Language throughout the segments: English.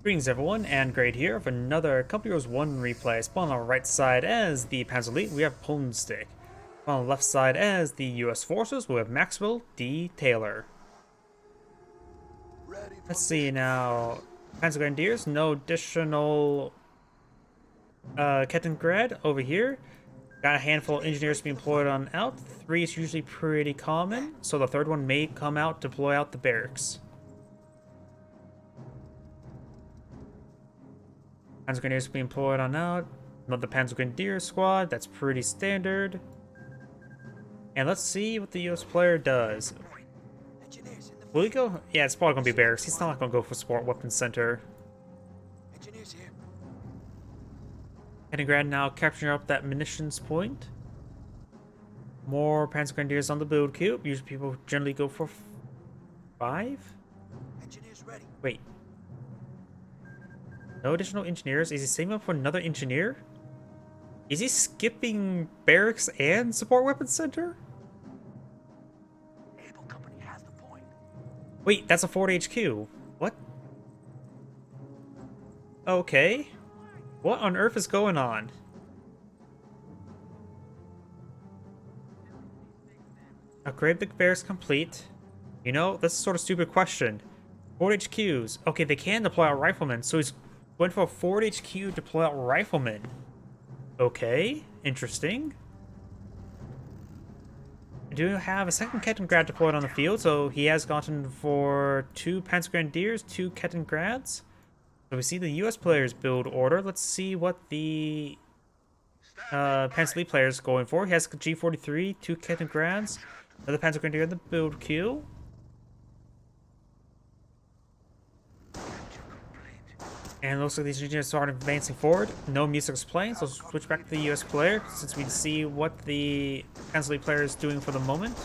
Greetings everyone, and Great here for another Company Heroes 1 replay. Spawn on the right side as the Panzer Elite, we have Pwnstick. On the left side as the US Forces, we have Maxwell, D. Taylor. Let's see now, Panzer Grenadiers, no additional Kettengrad over here. Got a handful of engineers being deployed on out. 3 is usually pretty common, so the third one may come out to deploy out the barracks. Panzer Grenadiers being employed on out. Another Panzer Grenadier squad, that's pretty standard. And let's see what the US player does. Will he go? Yeah, it's probably gonna be barracks. He's not gonna go for Sport Weapons Center. Leningrad now capturing up that munitions point. More Panzer Grenadiers on the build queue. Usually people generally go for 5? Wait. No additional engineers. Is he saving up for another engineer? Is he skipping barracks and support weapons center? Wait, that's a Ford HQ. What? Okay. What on earth is going on? Upgrade the barracks complete. You know, that's a sort of stupid question. Ford HQs. Okay, they can deploy out riflemen, so he's going for a Ford HQ to deploy out riflemen. Okay, interesting. I do have a second Kettengrad deployed on the field, so he has gotten for 2 Panzer Grenadiers, 2 Kettengrads. So we see the US players build order. Let's see what the Panzer Elite player is going for. He has G43, 2 Kettengrads, another Panzer Grenadier in the build queue. And it looks like these engineers are advancing forward. No music is playing, so switch back to the US player since we can see what the Panzer Elite player is doing for the moment.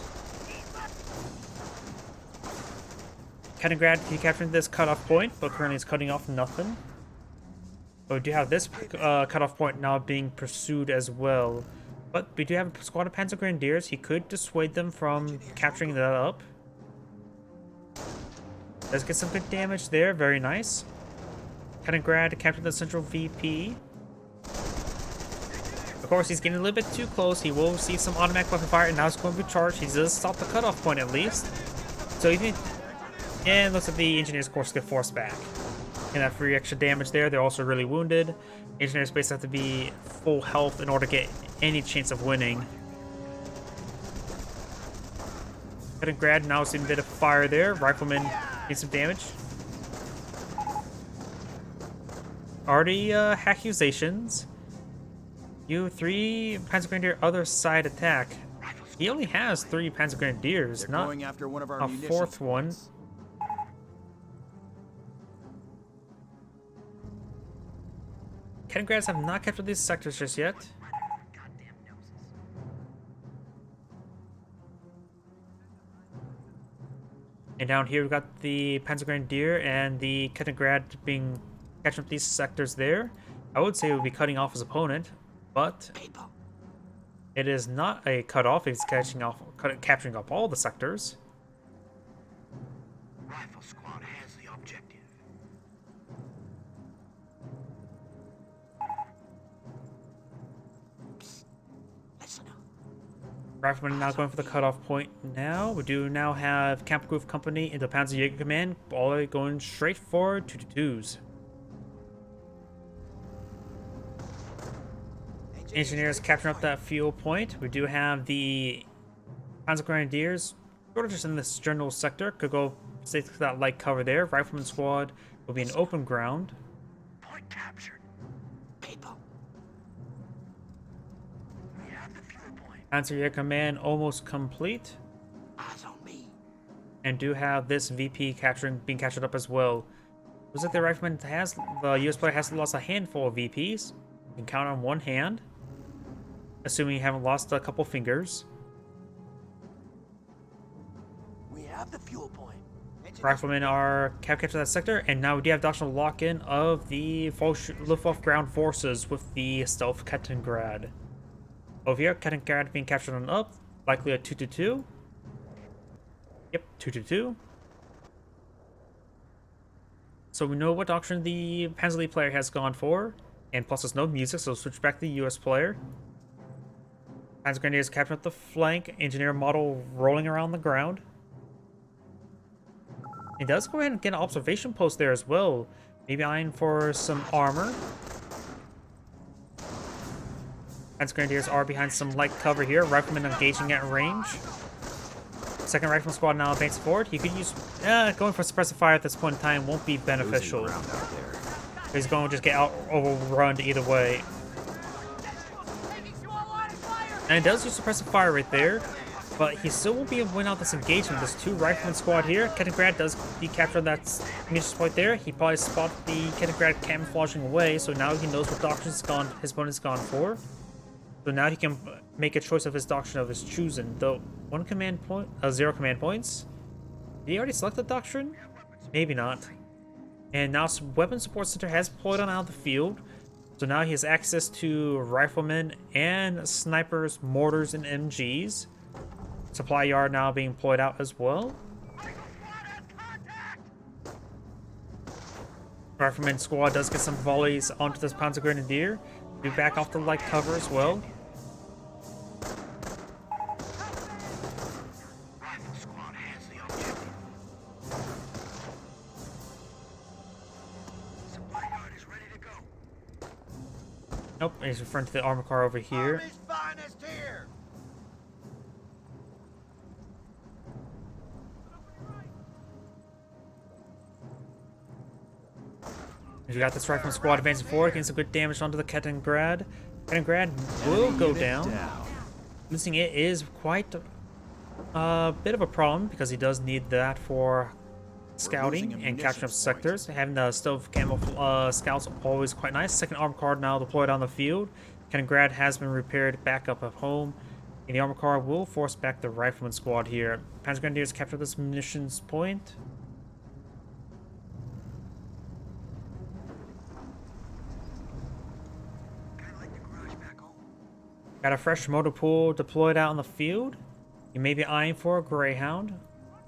Kettengrad capturing this cutoff point, but currently it's cutting off nothing. But we do have this cutoff point now being pursued as well. But we do have a squad of Panzer Grenadiers. He could dissuade them from capturing that up. Let's get some good damage there. Very nice. Kettengrad captured the central VP. Of course, he's getting a little bit too close. He will receive some automatic weapon fire, and now it's going to be charged. He does stop the cutoff point at least. So even, and looks like the engineers, of course, get forced back. And that free extra damage there. They're also really wounded. Engineers basically have to be full health in order to get any chance of winning. Kettengrad now seeing a bit of fire there. Rifleman getting some damage. Already accusations. You 3 Panzer Grenadier other side attack. He only has 3 Panzer Grenadiers, not going after one of our a 4th one. Kettengrads have not captured these sectors just yet. And down here we've got the Panzer Grenadier and the Kettengrad being catching up these sectors there. I would say it would be cutting off his opponent, but it is not a cutoff. It's capturing up all the sectors. Rifle squad has the objective. Psst. Listen up. Riflemen now going for the cutoff point now. We do now have Camp Groove Company into Panzer Jaeger Command, all going straight for 222s. Engineers capturing up that fuel point. We do have the Panzer Grenadiers sort of just in this general sector. Could go stay to that light cover there. Rifleman squad will be in open ground. Point captured. People. We have the fuel point. Panzer Jaeger Command almost complete. Eyes on me. And do have this VP being captured up as well. Looks like the Rifleman the US player has lost a handful of VPs. You can count on one hand. Assuming you haven't lost a couple fingers. We have the fuel point. Riflemen are captured that sector, and now we do have additional lock-in of the Luftwaffe ground forces with the stealth Kettengrad. Over here, Kettengrad being captured on up, likely a 222. Yep, 222. So we know what doctrine the Panzer League player has gone for, and plus there's no music, so switch back to the US player. Panzer Grenadiers capturing up the flank, engineer model rolling around the ground. He does go ahead and get an observation post there as well, maybe eyeing for some armor. Panzer Grenadiers are behind some light cover here, riflemen engaging at range. Second rifleman squad now advancing forward. He could use going for suppressive fire at this point in time won't be beneficial. He's going to just get out overrun either way. And it does use suppressive fire right there, but he still won't be able to win out this engagement. This two rifleman squad here. Kettengrad does decapture that munitions point there. He probably spotted the Kettengrad camouflaging away, so now he knows what doctrine his opponent's gone for. So now he can make a choice of his doctrine of his choosing. Though 0 command points. Did he already select the doctrine? Maybe not. And now weapon support center has deployed on out of the field. So now he has access to riflemen and snipers, mortars, and MGs. Supply yard now being deployed out as well. Rifleman squad does get some volleys onto this Panzer Grenadier. Do back off the light cover as well. Nope, he's referring to the armor car over here. We got this rifleman squad advancing forward, getting some good damage onto the Kettengrad. Kettengrad will go down. Losing it is quite a bit of a problem because he does need that for scouting and capturing up sectors. Having the stealth camo scouts always quite nice. Second armor car now deployed on the field. Kettengrad has been repaired back up at home. And the armor car will force back the rifleman squad here. Panzer Grenadiers capture this munitions point. Got a fresh motor pool deployed out in the field. You may be eyeing for a Greyhound.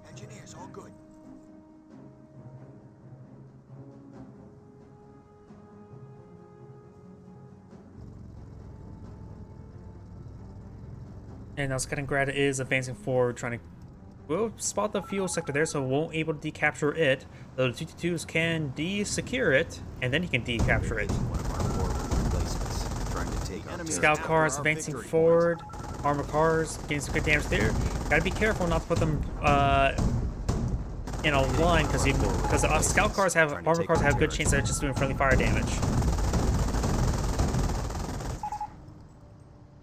Engineers, all good. And now Kettengrad is advancing forward, trying to... We'll spot the fuel sector there, so won't able to decapture it. Though the 222s can de-secure it, and then he can decapture it. Scout cars advancing forward. Armor cars getting some good damage there. Gotta be careful not to put them in a line because scout cars have armor cars have good chance of just doing friendly fire damage.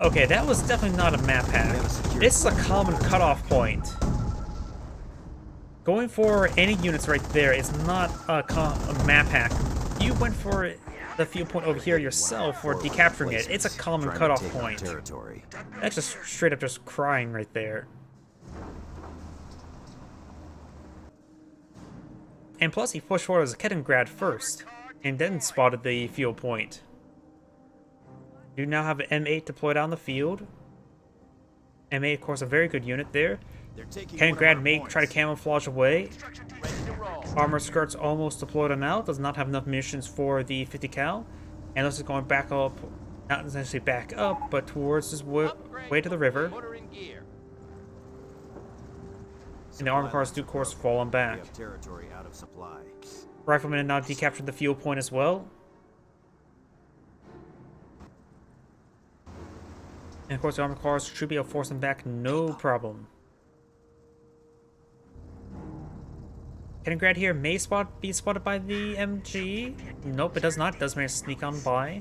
Okay, that was definitely not a map hack. This is a common cutoff point. Going for any units right there is not a map hack. You went for the field point over here yourself for decapturing it. It's a common cutoff point. That's just straight up just crying right there. And plus he pushed forward as a Kettengrad first, and then spotted the field point. You now have an M8 deployed on the field. M8, of course, a very good unit there. Kettengrad may try to camouflage away. Armor skirts almost deployed on out. Does not have enough munitions for the 50 cal. And this is going back up, not essentially back up, but towards his way to the river. And the armor cars do, of course, fall on back. Riflemen now decaptured the fuel point as well. And of course, the armor cars should be able to force them back, no problem. Kettengrad here may be spotted by the MG. Nope, it does not. It does manage to sneak on by.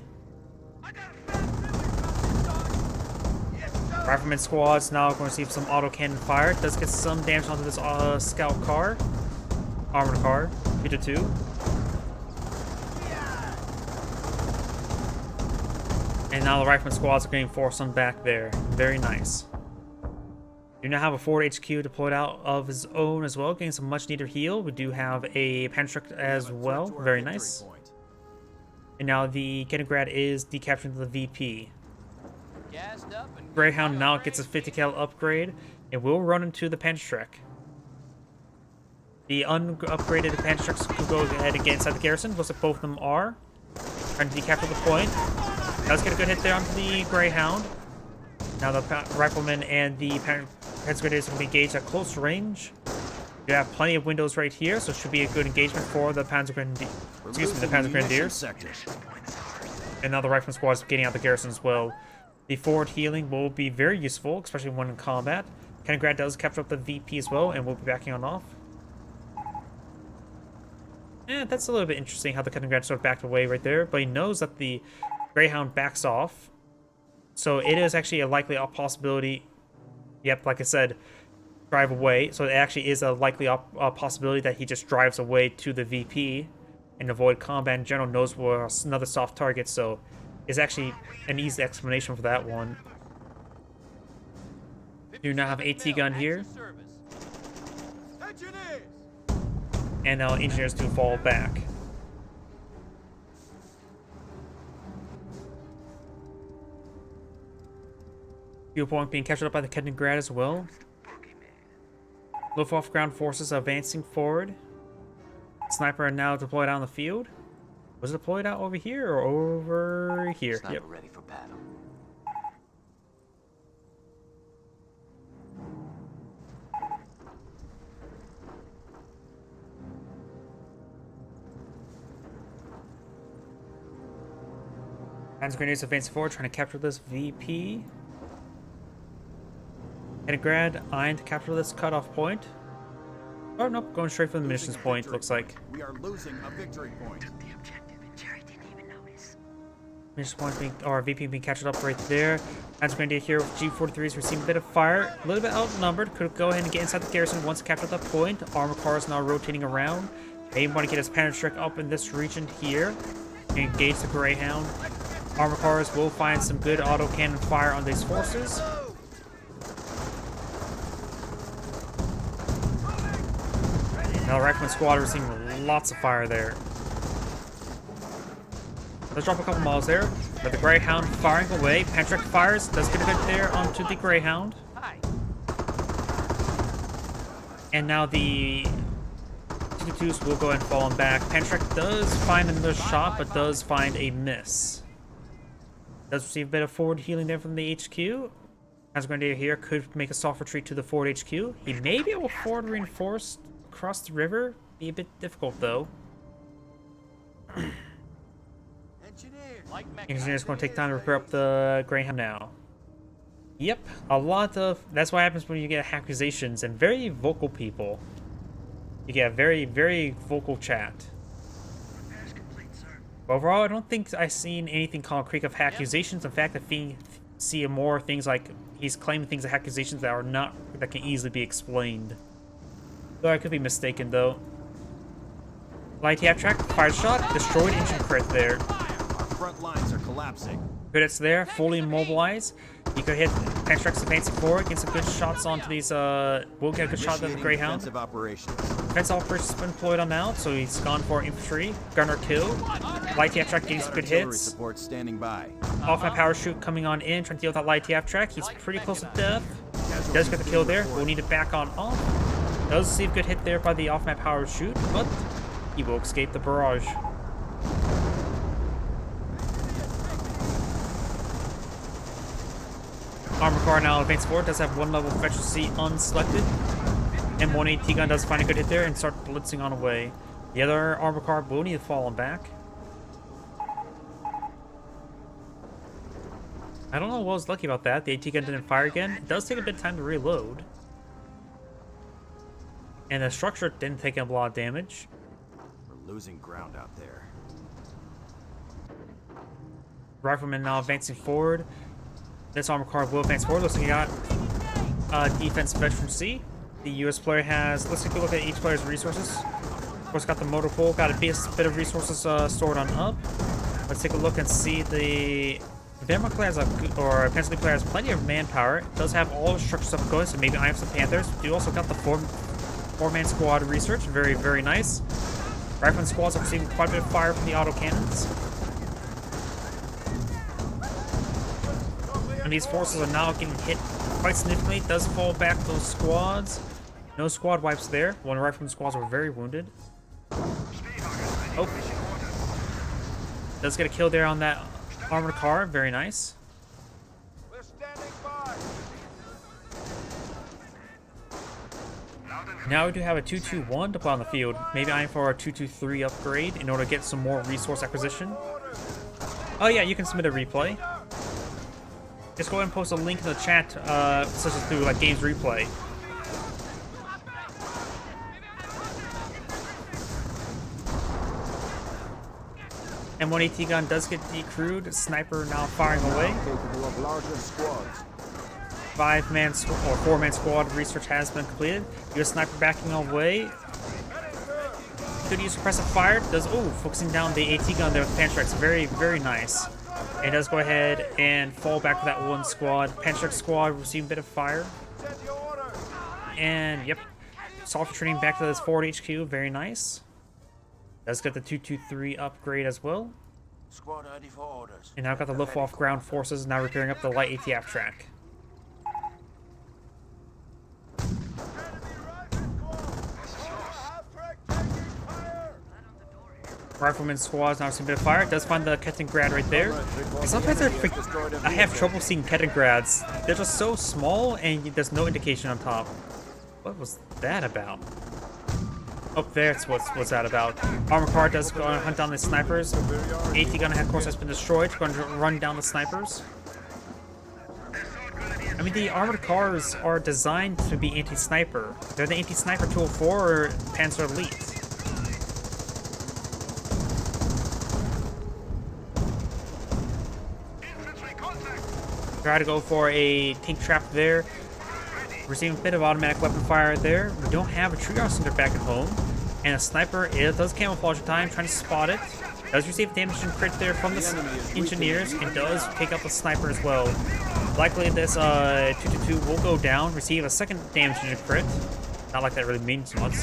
Rifleman squad's now going to receive some autocannon fire. It does get some damage onto this scout car. Armored car, 2-2. And now the rifleman squads are getting forced on back there. Very nice. You now have a forward HQ deployed out of his own as well, getting some much needed heal. We do have a Pwnstick as well. Very nice. And now the Kettengrad is decapturing the VP. Greyhound now gets a 50 cal upgrade. It will run into the Pwnstick. The unupgraded Pwnstick could go ahead and get inside the garrison. Looks like both of them are. Trying to decapture the point. Does get a good hit there onto the Greyhound. Now the Rifleman and the Panzer Grenadiers are going to be engaged at close range. You have plenty of windows right here, so it should be a good engagement for the Panzer Grenadiers. And now the Rifleman squad is getting out the garrison as well. The forward healing will be very useful, especially when in combat. Cannon Grad does capture up the VP as well, and we'll be backing on off. That's a little bit interesting how the Cannon Grad sort of backed away right there, but he knows that the Greyhound backs off. So it is actually a likely possibility. Yep, like I said, drive away. So it actually is a likely possibility that he just drives away to the VP and avoid combat in general, knows where another soft target. So it's actually an easy explanation for that one. Do now have AT gun here. And now engineers do fall back. Fuel point being captured up by the Cannon Grad as well. Luftwaffe ground forces advancing forward. Sniper are now deployed out on the field. Was it deployed out over here or over here? Sniper yep. ready for battle. Panzer Grenadiers advancing forward, trying to capture this VP. Cannon Grad eyeing to capture this cutoff point. Oh, nope, going straight for the missions point, looks like. We are losing a victory point. Mission point being, or VP being captured up right there. Panzer Grenadier here with G43s receiving a bit of fire. A little bit outnumbered. Could go ahead and get inside the garrison once captured that point. Armor cars now rotating around. They want to get his Pwnstick up in this region here. Engage the Greyhound. Armor cars will find some good autocannon fire on these forces. Now the Rifleman squad are receiving lots of fire there. Let's drop a couple miles there. But the Greyhound firing away. Pwnstick fires. Does get a good there onto the Greyhound. And now the 222s will go ahead and fall on back. Pwnstick does find another shot, but does find a miss. Does receive a bit of forward healing there from the HQ. Panzer Grenadier here could make a soft retreat to the forward HQ. He may be able to forward reinforce across the river. Be a bit difficult though. Engineers going to take time to repair up the Greyhound now. Yep, a lot of... That's what happens when you get accusations and very vocal people. You get a very, very vocal chat. Overall, I don't think I've seen anything concrete of accusations. In fact, I see more things like he's claiming things of accusations that are not... that can easily be explained. Though I could be mistaken, though. Light TF track, fire shot, destroyed engine crit there. Front lines are collapsing. Good hits there, fully immobilized. You could hit Pwnstick's advancing forward, get some good shots onto these, we'll get a good shot at the Greyhound. Defensive operations. Defensive operations been deployed on now, so he's gone for infantry. Gunner kill. Light TF track getting some good hits. Support standing by. Off my power shoot coming on in, trying to deal with that light TF track. He's pretty close to death. He does get the kill there. We'll need to back on off. Does see a good hit there by the off map power shoot, but he will escape the barrage. Armor car now advanced forward, does have one level of efficiency unselected. M1 AT gun does find a good hit there and start blitzing on away. The other armor car will need to fall on back. I don't know what was lucky about that. The AT gun didn't fire again. It does take a bit of time to reload. And the structure didn't take a lot of damage. We're losing ground out there. Rifleman now advancing forward. This armor car will advance forward. Looks like he got defense veterancy. The US player has... Let's take a look at each player's resources. Of course, got the motor pool. Got a bit of resources stored on up. Let's take a look and see the... Denmark player has or Pennsylvania player has plenty of manpower. It does have all the structures up going, so maybe I have some Panthers. We also got the four-man squad research. Very, very nice. Rifleman squads are receiving quite a bit of fire from the autocannons. And these forces are now getting hit quite significantly. It does fall back those squads. No squad wipes there. One rifleman squads were very wounded. Oh. Does get a kill there on that armored car. Very nice. We're standing by. Now we do have a 2-2-1 to put on the field. Maybe eyeing for a 2-2-3 upgrade in order to get some more resource acquisition. Oh yeah, you can submit a replay. Just go ahead and post a link in the chat, such as through like Games Replay. M1 AT gun does get decrewed. Sniper now firing away. Capable of larger squads. 5-man or 4-man squad research has been completed. US sniper backing away. Could use suppressive fire. Does focusing down the AT gun there with Pwnstick. Very, very nice. And does go ahead and fall back to that one squad. Pwnstick squad receiving a bit of fire. And yep, soft returning back to this forward HQ. Very nice. Does get the 2-2-3 upgrade as well. Squad ready for orders. And now got the Luftwaffe ground forces now repairing up the light ATF track. Rifleman squads now seeing a bit of fire. Does find the Kettengrad right there. And sometimes I have trouble seeing Kettengrads. They're just so small and there's no indication on top. What was that about? Oh, there's what's that about. Armor car does go and hunt down the snipers. AT gun, of course, has been destroyed. Going to run down the snipers. I mean, the armored cars are designed to be anti-sniper. They're the anti-sniper tool for Panzer Elite. Try to go for a tank trap there. Receiving a bit of automatic weapon fire there. We don't have a triage center back at home. And a sniper, it does camouflage time, trying to spot it. Does receive damage and crit there from the engineers, and does take out the sniper as well. Likely this 2-2-2 will go down, receive a second damage and crit. Not like that really means much.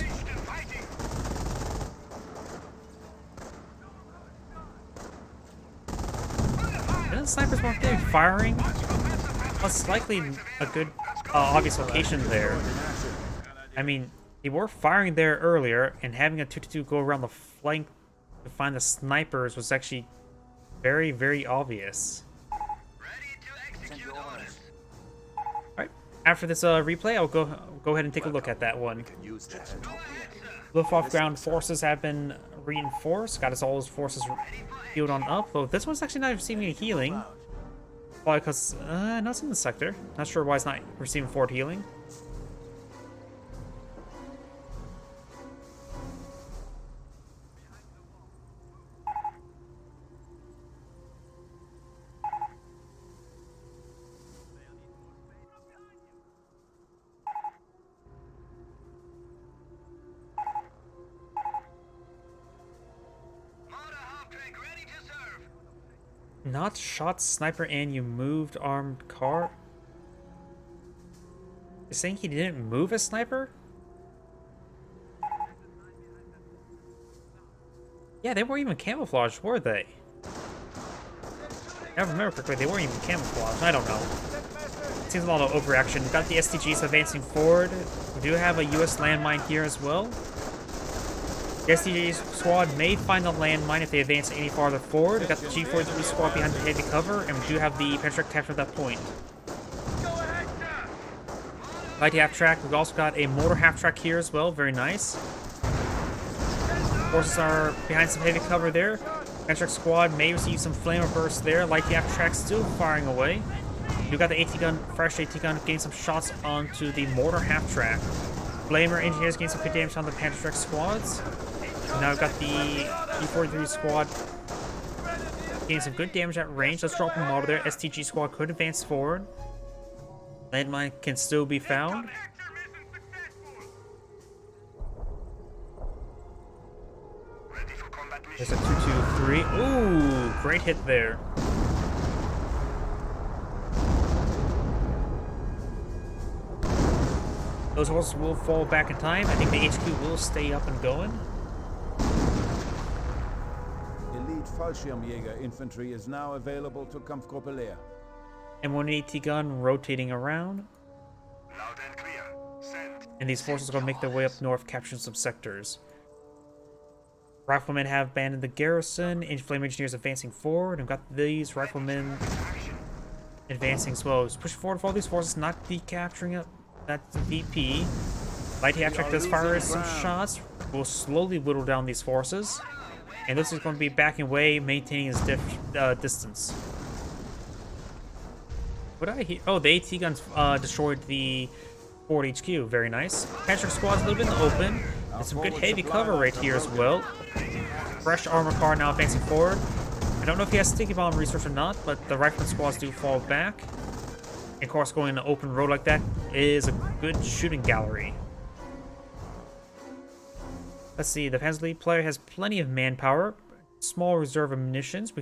And the snipers weren't really firing. That's likely a good obvious location there. I mean, they were firing there earlier, and having a 2-2 go around the flank to find the snipers was actually very, very obvious. Alright, after this replay, I'll go ahead and take a look at that one. Luftwaffe ground forces have been reinforced. Got us all his forces healed on up. Though this one's actually not receiving any healing. Probably because, no, it's in the sector. Not sure why it's not receiving forward healing. Not shot sniper and you moved armed car? You're saying he didn't move a sniper? Yeah, they weren't even camouflaged, were they? If I remember correctly, they weren't even camouflaged. I don't know. Seems a lot of overreaction. We've got the STGs advancing forward. We do have a US landmine here as well. The STG squad may find the landmine if they advance any farther forward. We've got the G43 squad behind the heavy cover, and we do have the Pwnstick capture at that point. Light half-track, we've also got a mortar half-track here as well, very nice. Forces are behind some heavy cover there. Pwnstick squad may receive some flamer bursts there. Light half-track still firing away. We've got the AT gun, fresh AT gun, getting some shots onto the mortar half-track. Flamer engineers getting some good damage on the Pwnstick squads. Now we've got the E43 squad getting some good damage at range. Let's drop a model there. STG squad could advance forward. Landmine can still be found. There's a 2-2-3. Ooh, great hit there. Those horses will fall back in time. I think the HQ will stay up and going. Elite Fallschirmjäger infantry is now available to Kampfgruppe Leer. M1 AT gun rotating around. Loud and clear. Send. And these forces are going to make their way up north, capturing some sectors. Riflemen have abandoned the garrison, flame engineers advancing forward, and got these riflemen advancing as well. Just pushing forward for all these forces, not decapturing it. That's the VP. Light half-track does fire some shots. We'll slowly whittle down these forces. And this is going to be backing away, maintaining his distance. What did I hear? Oh, the AT guns destroyed the Fort HQ. Very nice. Panzer squad's a little bit in the open. And some good heavy cover right here as well. Fresh armor car now advancing forward. I don't know if he has sticky bomb resource or not, but the rifleman squads do fall back. And of course, going in an open road like that is a good shooting gallery. Let's see, the Panzer lead player has plenty of manpower, small reserve of munitions.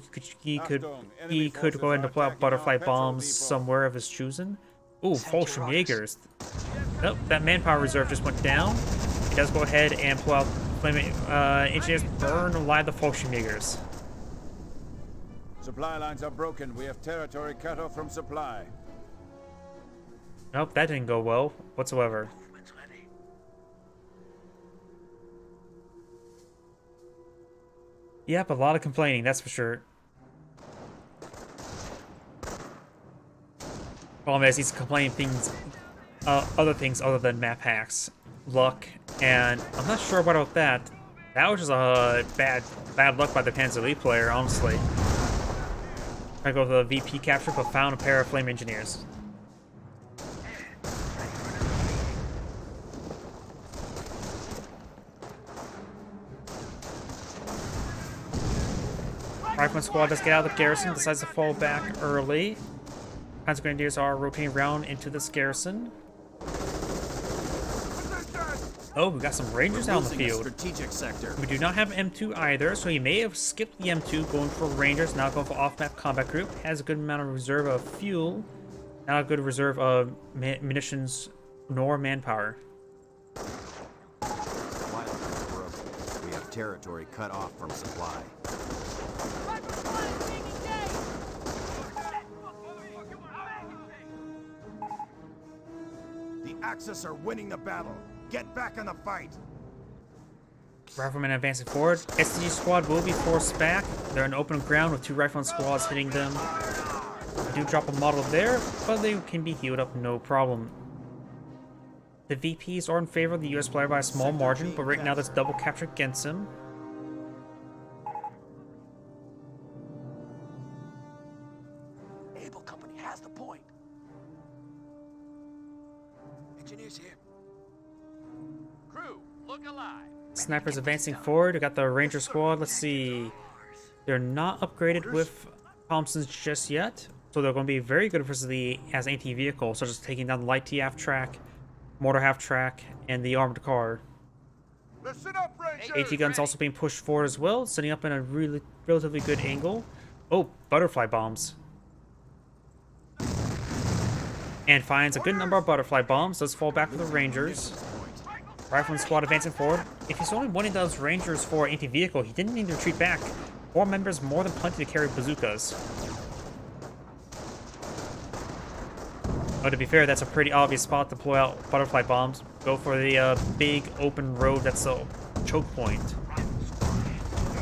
He could go ahead and deploy out butterfly bombs somewhere of his choosing. Ooh, Fallschirmjägers. Nope, that manpower reserve just went down. He does go ahead and pull out flaming engineers, burn alive the Fallschirmjägers. Supply lines are broken. We have territory cut off from supply. Nope, that didn't go well whatsoever. Yep, a lot of complaining, that's for sure. Problem is, he's complaining things, other things other than map hacks, luck, and I'm not sure about that. That was just a bad luck by the Panzer Elite player, honestly. I go for the VP capture, but found a pair of flame engineers. Rifleman squad does get out of the garrison, decides to fall back early. Panzer Grenadiers are rotating around into this garrison. Oh, we got some Rangers out in the field. Strategic sector. We do not have M2 either, so he may have skipped the M2, going for Rangers, now going for off-map combat group. Has a good amount of reserve of fuel, not a good reserve of munitions nor manpower. We have territory cut off from supply. The Axis are winning the battle. Get back in the fight. Riflemen advancing forward. STG squad will be forced back. They're in open ground with two rifleman squads hitting them. They do drop a model there, but they can be healed up no problem. The VPs are in favor of the US player by a small margin, but right now that's double capture against him. Able Company has the point. Engineers here. Crew, look alive. Snipers advancing forward. We got the Ranger squad. Let's see. They're not upgraded with Thompsons just yet, so they're going to be very good versus the as anti-vehicle, such as taking down the light T half track, mortar half track, and the armored car. Listen up, Rangers! AT guns also being pushed forward as well, setting up in a relatively good angle. Oh, butterfly bombs. And finds a good number of butterfly bombs. Does fall back for the Rangers. Rifleman squad advancing forward. If he's only wanting those Rangers for anti-vehicle, he didn't need to retreat back. 4 members more than plenty to carry bazookas. But to be fair, that's a pretty obvious spot to deploy out butterfly bombs. Go for the big open road that's a choke point.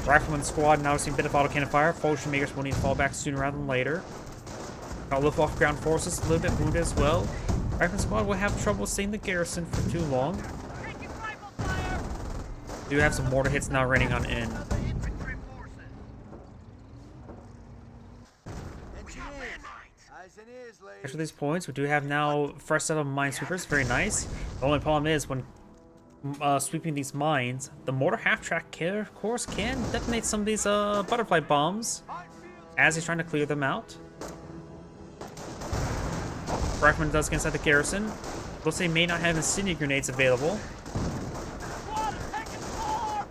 Rifleman squad now seeing a bit of autocannon fire. Fallschirmjägers will need to fall back sooner rather than later. Got lift off ground forces, a little bit wounded as well. Rifleman squad will have trouble staying the garrison for too long. Do have some mortar hits now raining on in. After these points, we do have now fresh set of minesweepers. Very nice. The only problem is when sweeping these mines, the mortar half-track of course can detonate some of these butterfly bombs as he's trying to clear them out. Rifleman does get inside the garrison. Looks like he may not have incendiary grenades available.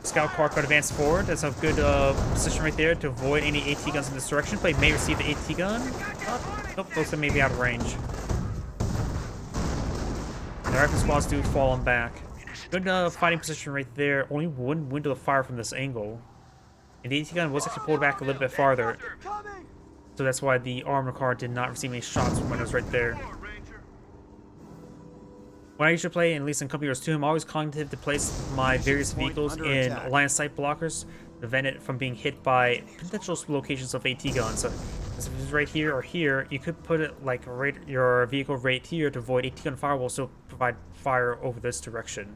Scout car could advance forward. That's a good position right there to avoid any AT guns in this direction, but he may receive the AT gun. Nope, looks like maybe out of range. The rifle squads do fall on back. Good fighting position right there. Only one window of fire from this angle. And the AT gun was actually pulled back a little bit farther. So that's why the armor car did not receive any shots when it was right there. When I usually play, at least in Company Wars 2, I'm always cognitive to place my various Point vehicles under in attack. line of sight blockers to prevent it from being hit by potential locations of AT guns. So if it's right here or here, you could put it like right your vehicle right here to avoid AT gun fire, will still provide fire over this direction.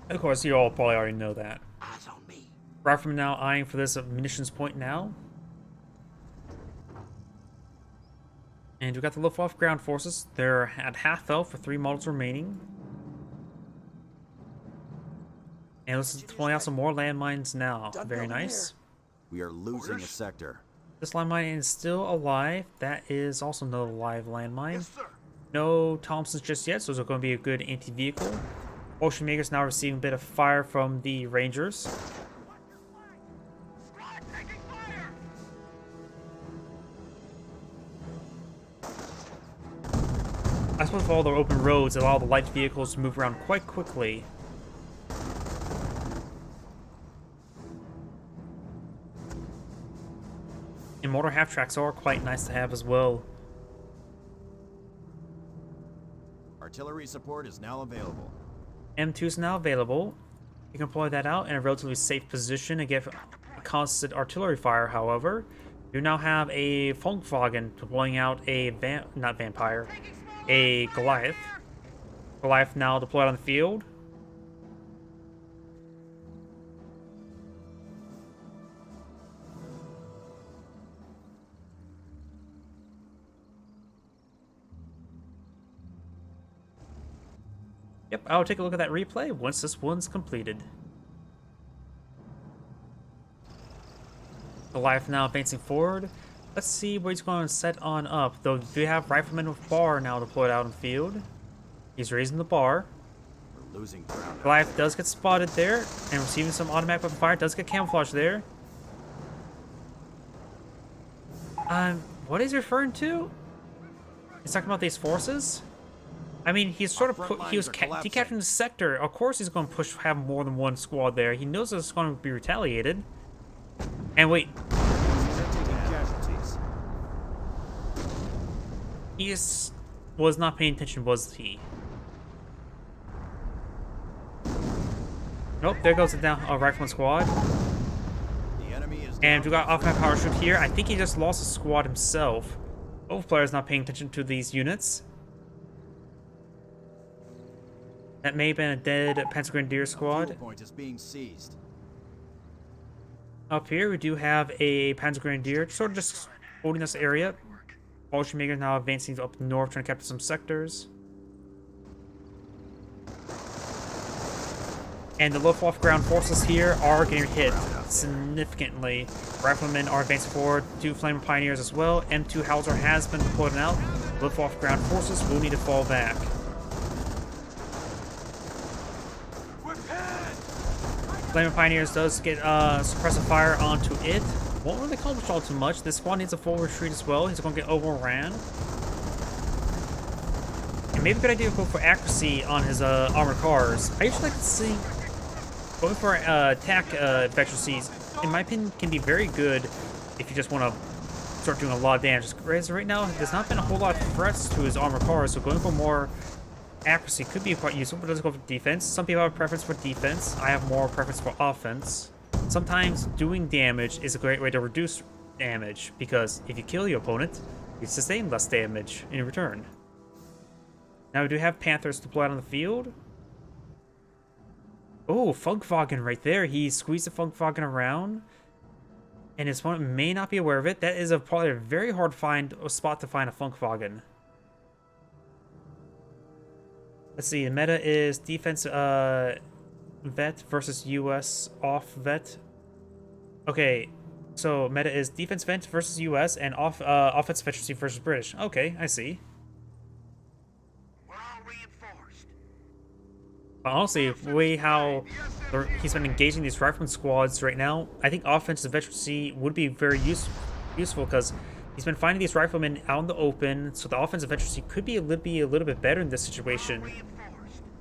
Of course, you all probably already know that. Eyes on me. Rifleman now eyeing for this munitions point now. And we got the Luftwaffe ground forces. They're at half health for 3 models remaining. And let's point out some more landmines now. Very nice. We are losing a sector. This landmine is still alive. That is also another live landmine. Yes, sir. No Thompsons just yet, so it's going to be a good anti-vehicle. Ocean Maker's now receiving a bit of fire from the Rangers. Squad taking fire. I suppose with all the open roads, allow the light vehicles to move around quite quickly. And mortar half-tracks are quite nice to have as well. Artillery support is now available. M2 is now available. You can deploy that out in a relatively safe position and get constant artillery fire, however. You now have a Funkwagen deploying out a a Goliath. Goliath now deployed on the field. Yep, I'll take a look at that replay once this one's completed. Goliath now advancing forward. Let's see where he's going to set on up. Though, do you have Rifleman with bar now deployed out in the field? He's raising the bar. We're losing ground. Goliath does get spotted there and receiving some automatic weapon fire. Does get camouflage there. What is he referring to? He's talking about these forces? I mean, he's sort of front he was lines are collapsing. decapitating the sector. Of course, he's going to have more than one squad there. He knows it's going to be retaliated. And wait, They're taking casualties. he was not paying attention, was he? Nope, there goes it down. A Rifleman squad. The enemy is And down we got to off-map power shoot here. I think he just lost a squad himself. Both players not paying attention to these units. That may have been a dead Panzer Grenadier fuel squad. point is being seized. Up here, we do have a Panzer Grenadier, sort of just holding this area. Ocean Maker now advancing up north, trying to capture some sectors. And the Luftwaffe ground forces here are getting hit significantly. Riflemen are advancing forward, 2 Flamer Pioneers as well. M2 Hauser has been deployed out. Luftwaffe ground forces will need to fall back. Flamer Pioneers does get suppressive fire onto it. Won't really accomplish all too much. This squad needs a full retreat as well. He's going to get overran. And maybe a good idea to go for accuracy on his armored cars. I usually like to see going for attack efficiencies, in my opinion, can be very good if you just want to start doing a lot of damage. Whereas right now, there's not been a whole lot of threats to his armored cars, so going for more accuracy could be quite useful, but let's go for defense. Some people have a preference for defense. I have more preference for offense. Sometimes doing damage is a great way to reduce damage, because if you kill your opponent, you sustain less damage in return. Now we do have Panthers deployed on the field. Oh, Funkwagen right there. He squeezed the Funkwagen around, and his opponent may not be aware of it. That is probably a very hard spot to find a Funkwagen. Let's see, the meta is defense vet versus US off vet. Okay, so meta is defense vet versus US and offensive efficiency versus British. Okay, I see. We're all reinforced. But honestly, the way how he's been engaging these rifleman squads right now, I think offensive efficiency would be very useful because he's been finding these riflemen out in the open, so the offensive efficiency could be a little bit better in this situation.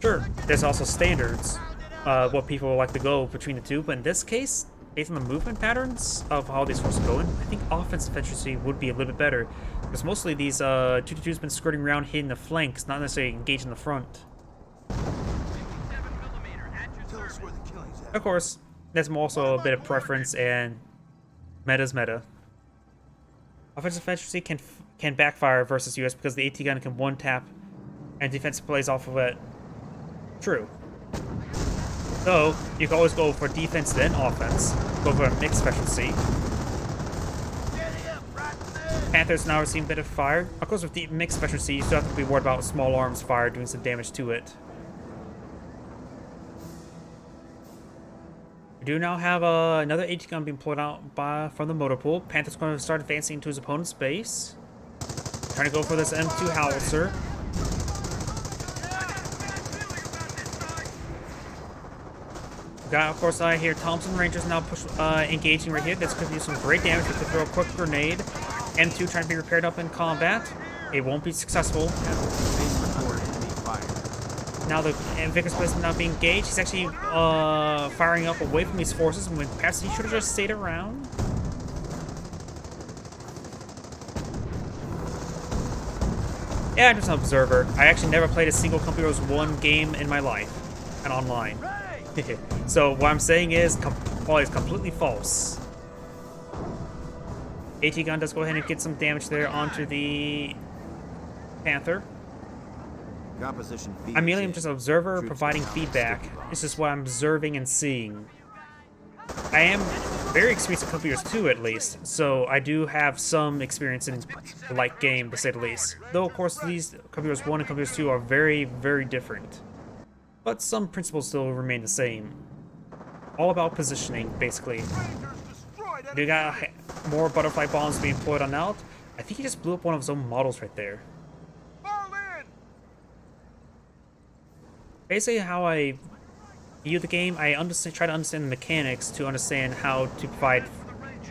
Sure, there's also standards, what people like to go between the two, but in this case, based on the movement patterns of how these forces are going, I think offensive efficiency would be a little bit better. Because mostly these 222's been skirting around hitting the flanks, not necessarily engaging the front. Tell us where the killing's at. Of course, there's also a bit of preference, and meta's meta. Offensive efficiency can backfire versus US because the AT gun can one-tap and defense plays off of it. True. So, you can always go for defense then offense. Go for a mixed specialty. Panthers now receiving a bit of fire. Of course, with the mixed specialty, you still have to be worried about small arms fire doing some damage to it. We do now have another AT gun being pulled out from the motor pool. Panther's going to start advancing into his opponent's base. Trying to go for this M2 howitzer. Got, of course, I hear Thompson Rangers now engaging right here. This could do some great damage if they throw a quick grenade. M2 trying to be repaired up in combat. It won't be successful. Now the Vickers is now being engaged. He's actually firing up away from these forces. When perhaps he should have just stayed around. Yeah, I'm just an observer. I actually never played a single Company Heroes 1 game in my life, and online. So what I'm saying is, is completely false. AT gun does go ahead and get some damage there onto the Panther. Composition I'm merely just an observer providing feedback. This is what I'm observing and seeing. I am very experienced in Company Heroes 2 at least, so I do have some experience in the light game to say the least. Though of course these Company Heroes 1 and Company Heroes 2 are very, very different. But some principles still remain the same. All about positioning, basically. We got more butterfly bombs being deployed on out. I think he just blew up one of his own models right there. Basically, how I view the game, I try to understand the mechanics to understand how to provide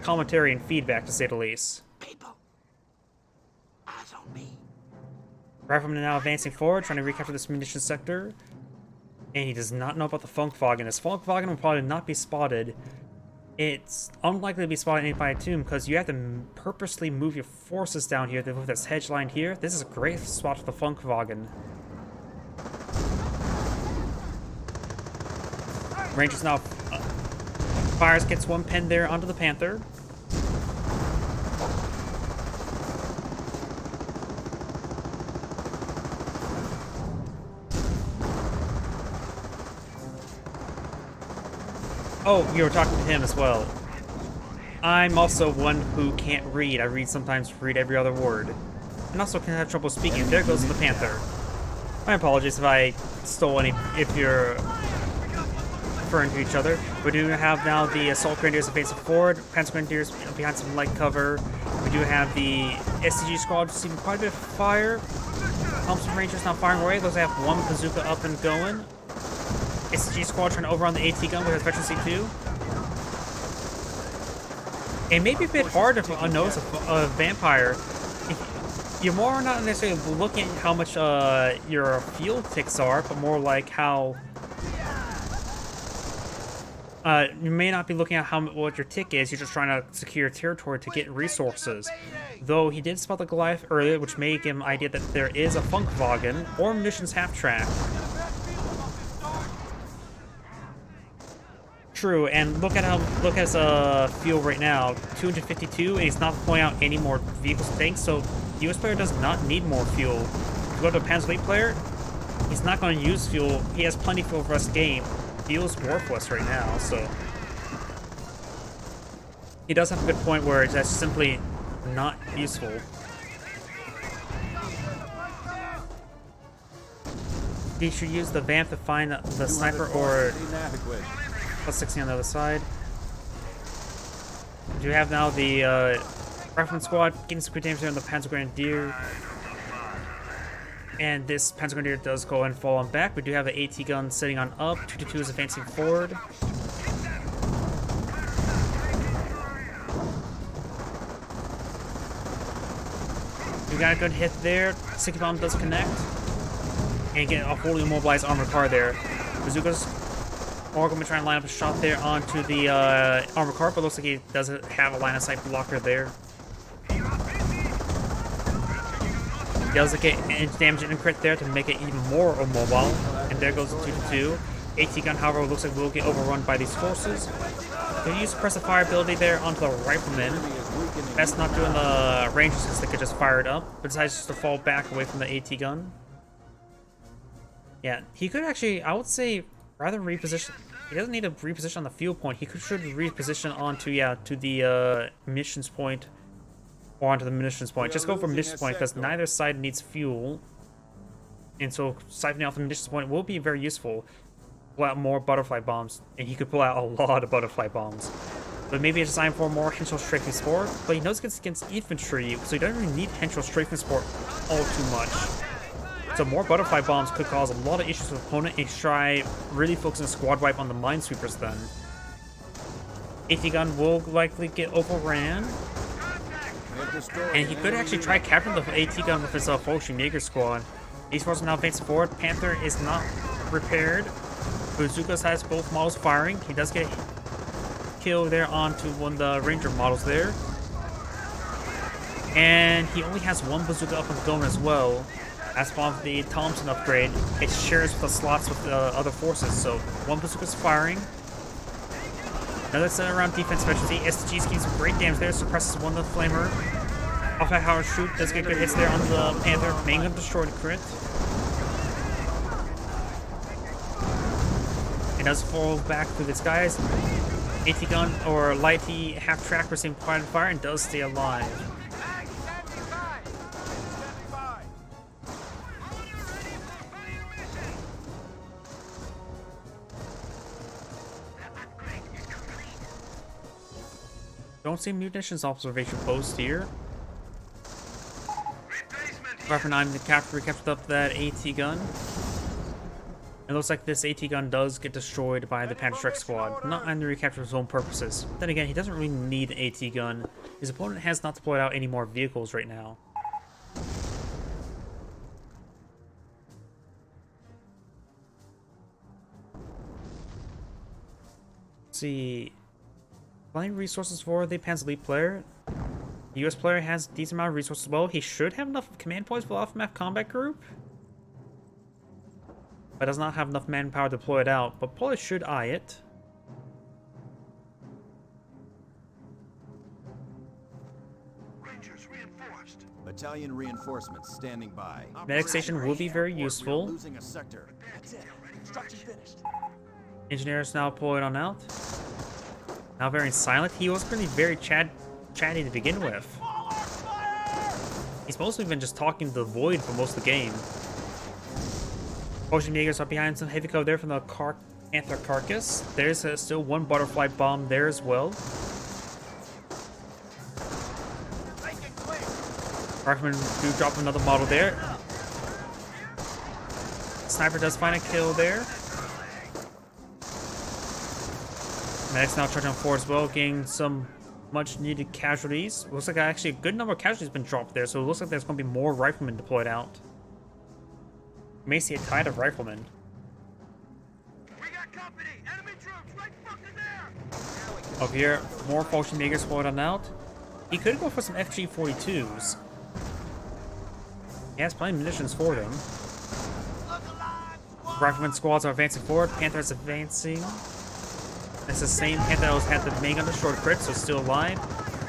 commentary and feedback, to say the least. People, eyes on me. Rifleman now advancing forward, trying to recapture this munitions sector. And he does not know about the Funk Wagon. This Funk Wagon will probably not be spotted. It's unlikely to be spotted by Tomb because you have to purposely move your forces down here with this hedge line here. This is a great spot for the Funk Wagon. Rangers now fires, gets one pen there onto the Panther. Oh, you were talking to him as well. I'm also one who can't read. I sometimes read every other word. And also can have trouble speaking. There goes the Panther. My apologies if I stole any, if you're referring to each other. We do have now the Assault Grenadiers advancing forward. Panzer Grenadiers behind some light cover. We do have the SCG squad receiving quite a bit of fire. Thompson Rangers now firing away. Those have one bazooka up and going. SCG squad trying to overrun the AT gun with his veteran C2. It may be a bit hard to notice a vampire. You're more not necessarily looking at how much your field ticks are, but more like how you may not be looking at what your tick is. You're just trying to secure territory to get resources. Though he did spot the Goliath earlier, which may give him an idea that there is a Funk Wagon or munitions half track. True, and look at his field right now, 252, and he's not pulling out any more vehicles and tanks, so the US player does not need more fuel. If you go to a Panzer Elite player, he's not going to use fuel. He has plenty of fuel for the rest of the game. Fuel's worthless right now, so he does have a good point where that's simply not useful. He should use the Vamp to find the sniper or plus 60 on the other side. We do have now the Rifleman squad getting some good damage there on the Panzer Grenadier. And this Panzer Grenadier does go and fall on back. We do have an AT gun sitting on up. 222 is advancing forward. We got a good hit there. 60 bomb does connect. And get a fully immobilized armored car there. Bazookas Or going to try and line up a shot there onto the armored car, but looks like he doesn't have a line of sight blocker there. He does get damage and crit there to make it even more immobile. And there goes the 2-2. AT gun, however, looks like will get overrun by these forces. They use suppressive fire ability there onto the riflemen. That's not doing the ranges since they could just fire it up, but decides just to fall back away from the AT gun. Yeah, he could actually, I would say, rather reposition. He doesn't need to reposition on the field point. He should reposition onto, yeah, to the munitions point. Or onto the munitions point. Just go for munitions point because neither side needs fuel. And so siphoning off the munitions point will be very useful. Pull out more butterfly bombs. And he could pull out a lot of butterfly bombs. But maybe it's designed for more henchel strafing support. But he knows it's against infantry, so he doesn't really need henchel strafing support all too much. So more butterfly bombs could cause a lot of issues with opponent and try really focusing squad wipe on the minesweepers then. AT gun will likely get overran. And he could actually try capturing the AT gun with his Jaeger squad. These forces are now advancing forward. Panther is not repaired. Bazookas has both models firing. He does get killed there onto one of the Ranger models there. And he only has one bazooka up on the dome as well. As part of the Thompson upgrade, it shares the slots with the other forces. So one bazooka is firing. Another center around defense specialty. STGs keeps some great damage there. Suppresses one of the flamer. Off at Howard shoot. Does get good hits there on the Panther. Main gun destroyed crit. It does fall back through the skies. AT gun or light T half track receiving fire and does stay alive. Don't see munitions observation post here. Rifle 9 recaptured up that AT gun. It looks like this AT gun does get destroyed by the Pwnstick squad, not on the recapture of his own purposes. Then again, he doesn't really need an AT gun. His opponent has not deployed out any more vehicles right now. Let's see. Plenty of resources for the Panzer Elite player. The US player has a decent amount of resources as well. He should have enough command points for the off-map combat group. But does not have enough manpower to deploy it out, but probably should eye it. Rangers reinforced. Battalion reinforcements standing by. Medic station will be very useful. Losing a sector. That's it. Construction finished. Engineers now deployed on out. Now very silent. He was pretty very chatty to begin with. He's mostly been just talking to the void for most of the game. Ocean Jaegers are behind some heavy cover there from the Panther carcass. There's still one butterfly bomb there as well. Rifleman do drop another model there. Sniper does find a kill there. Medic's now charging forward as well, getting some much needed casualties. Looks like actually a good number of casualties have been dropped there, so it looks like there's going to be more riflemen deployed out. You may see a tide of riflemen. We got company. Enemy troops right fucking there. Over here, more Ocean Jaegers deployed on out. He could go for some FG-42s. He has plenty of munitions for them. Rifleman squads are advancing forward. Panther is advancing. It's the same Panther that had the main gun destroyed crit, so it's still alive.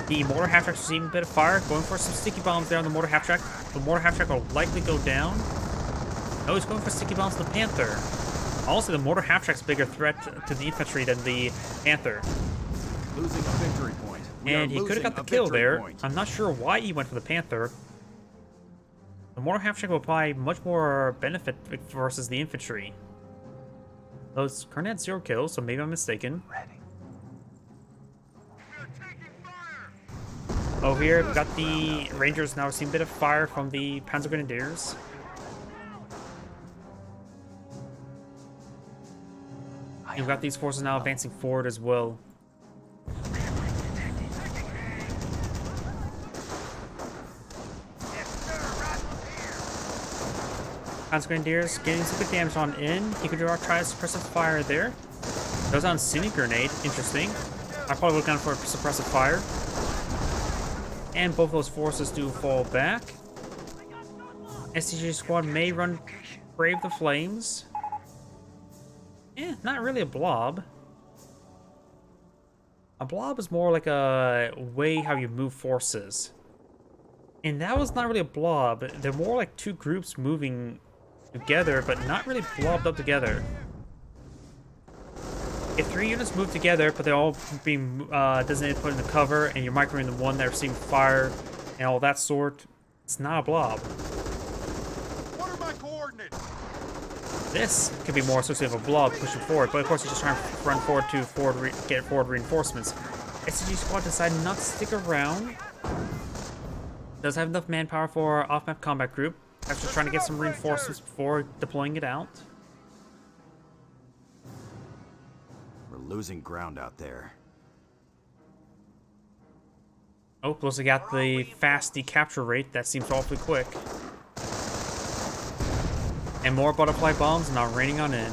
The mortar half-track receiving a bit of fire. Going for some sticky bombs there on the mortar half-track. The mortar half-track will likely go down. Oh, he's going for sticky bombs to the Panther. Also, the mortar half-track's a bigger threat to the infantry than the Panther. Losing a victory point. And he could have got the kill there. I'm not sure why he went for the Panther. The mortar half-track will apply much more benefit versus the infantry. Though it's currently at 0 kills, so maybe I'm mistaken. Over here, we've got the Rangers now receiving a bit of fire from the Panzer Grenadiers. You've got these forces now advancing forward as well. Panzer Grenadiers getting some good damage on in. He could try to suppress the fire there. Goes on Cine Grenade. Interesting. I probably would have gone for a suppressive fire. And both those forces do fall back. STG squad may run Brave the Flames. Not really a blob. A blob is more like a way how you move forces. And that was not really a blob. They're more like two groups moving together, but not really blobbed up together. If 3 units move together, but they're all being designated to put in the cover, and you're microing the one that's receiving fire and all that sort, it's not a blob. What are my coordinates? This could be more associated with a blob pushing forward, but of course you're just trying to run forward to get forward reinforcements. SCG squad decided not to stick around. Does have enough manpower for off-map combat group after trying to get some reinforcements before deploying it out. We're losing ground out there. Oh, plus we got the fast decapture rate. That seems awfully quick. And more butterfly bombs now raining on in.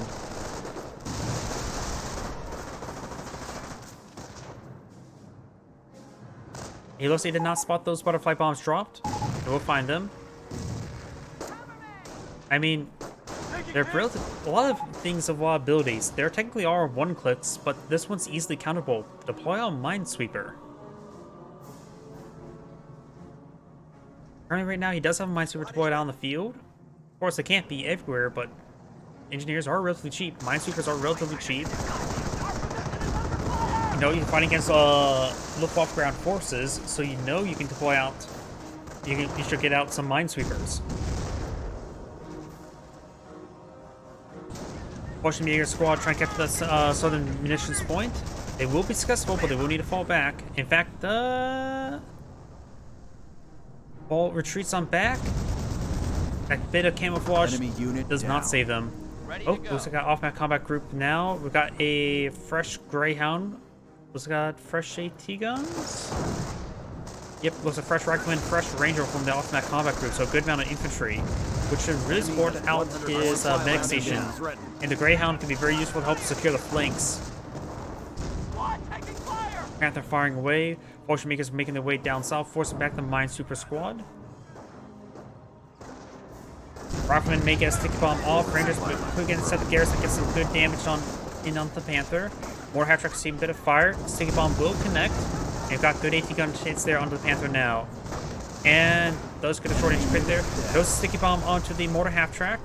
He looks like he did not spot those butterfly bombs dropped. So we'll find them. I mean, they're built a lot of things of abilities. There technically are one clicks, but this one's easily countable. Deploy on Minesweeper. Currently, right now, he does have a Minesweeper deployed out on the field. Of course, it can't be everywhere, but engineers are relatively cheap. Minesweepers are relatively cheap. You know, you're fighting against Luftwaffe ground forces, so you know you can deploy out. You should get out some Minesweepers. Jaeger squad trying to capture the southern munitions point. They will be successful, but they will need to fall back. In fact, ball retreats on back. That bit of camouflage does not save them. Oh, looks like we got off-map combat group now. We've got a fresh Greyhound. Looks like we got fresh AT guns. Yep, looks like fresh rifleman, fresh ranger from the off-map combat group. So a good amount of infantry, which should really support out his medic station. And the Greyhound can be very useful to help secure the flanks. Panther firing away. Potion Makers making their way down south, forcing back the Minesweeper squad. Riflemen may get a sticky bomb off. Rangers quick and set the garrison, get some good damage on the Panther. More half-track see a bit of fire. Sticky bomb will connect. You've got good AT gun hits there onto the Panther now. And does get a short range crit there. Goes sticky bomb onto the mortar half-track.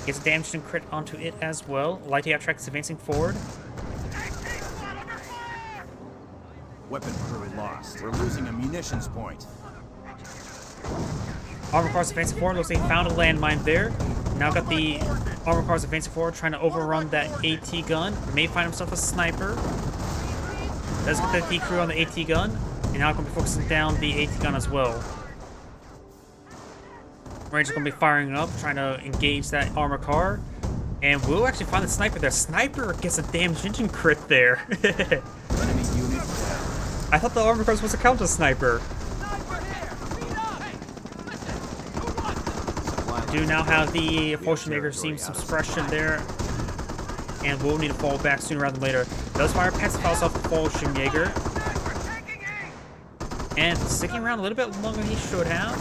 Gets a damage and crit onto it as well. Light half-track is advancing forward. Weapon crew lost. We're losing a munitions point. Armor cars advancing forward. Looks like he found a landmine there. Now got the armor cars advancing forward, trying to overrun that AT gun. May find himself a sniper. Does get the D crew on the AT gun. And now going to be focusing down the AT gun as well. Ranger's going to be firing up, trying to engage that armor car. And we'll actually find the sniper there. Sniper gets a damaged engine crit there. Enemy unit down. I thought the armor car was supposed to count as sniper. Do now have the Potion Maker seeing some suppression there. And will need to fall back sooner rather than later. Does fire Pwnstick off the Potion Jaeger. And sticking around a little bit longer than he should have.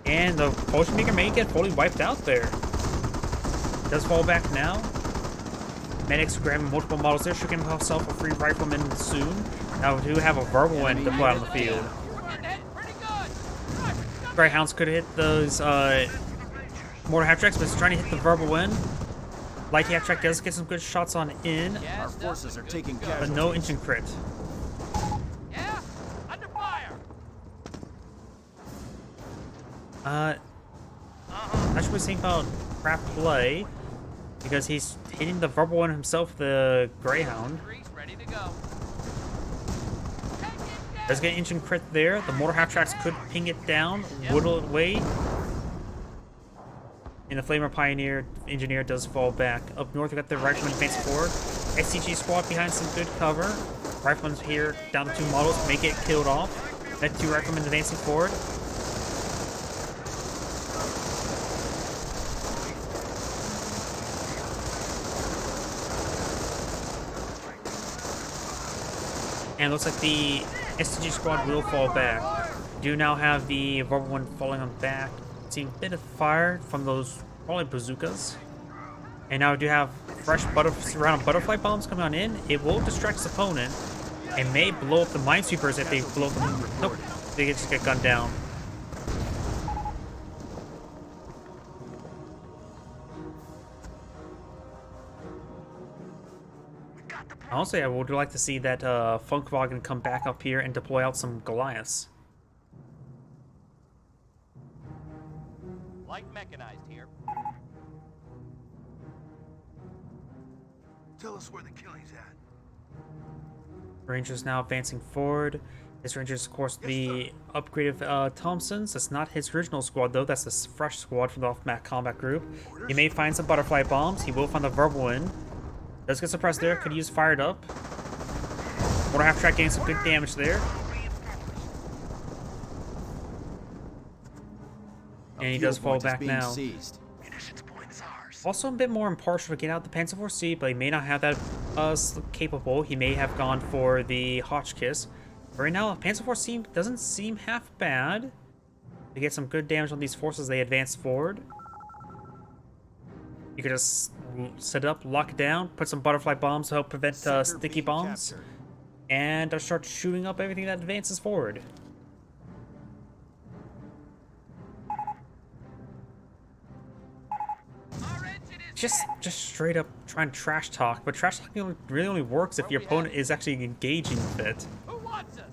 And the Potion Maker may get fully wiped out there. Does fall back now. Medics grabbing multiple models there. Should get himself a free rifleman soon. Now we do have a verbal end deployed on the field. Greyhounds could hit those mortar half-tracks, but it's trying to hit the verbal end. Light half-track does get some good shots on in. Our forces are taking But casualties. no engine crit. Yeah? Under fire! Not sure what he's saying about crap play, because he's hitting the verbal one himself, the Greyhound. Ready to go. Does get an engine crit there. The mortar half-tracks could ping it down, whittle it away. And the Flamer Pioneer Engineer does fall back. Up north, we got the Rifleman advancing forward. SCG squad behind some good cover. Rifleman's here, down to 2 models, may get killed off. That 2 Riflemen advancing forward. And it looks like the STG squad will fall back. Do now have the rubber one falling on back. Seeing a bit of fire from those probably bazookas. And now we do have fresh round of butterfly bombs coming on in. It will distract its opponent. It may blow up the minesweepers if they blow them. Nope, they just get gunned down. Honestly, I would like to see that Funkwagen come back up here and deploy out some Goliaths. Light mechanized here. Tell us where the killing's at. Rangers now advancing forward. This Ranger is, of course, the upgrade of Thompson's. That's not his original squad, though. That's a fresh squad from the off-map combat group. He may find some butterfly bombs. He will find the verbal win. Does get suppressed there. Could use fired up. Mortar half track getting some good damage there. And he does fall back now. Also a bit more impartial to get out the Panzer IV-C, but he may not have that capable. He may have gone for the Hotchkiss. Right now, Panzer IV-C doesn't seem half bad. To get some good damage on these forces as they advance forward. You could just set it up, lock it down, put some butterfly bombs to help prevent sticky bombs, and start shooting up everything that advances forward. Just straight up trying to trash talk, but trash talking really only works if your opponent is actually engaging with it.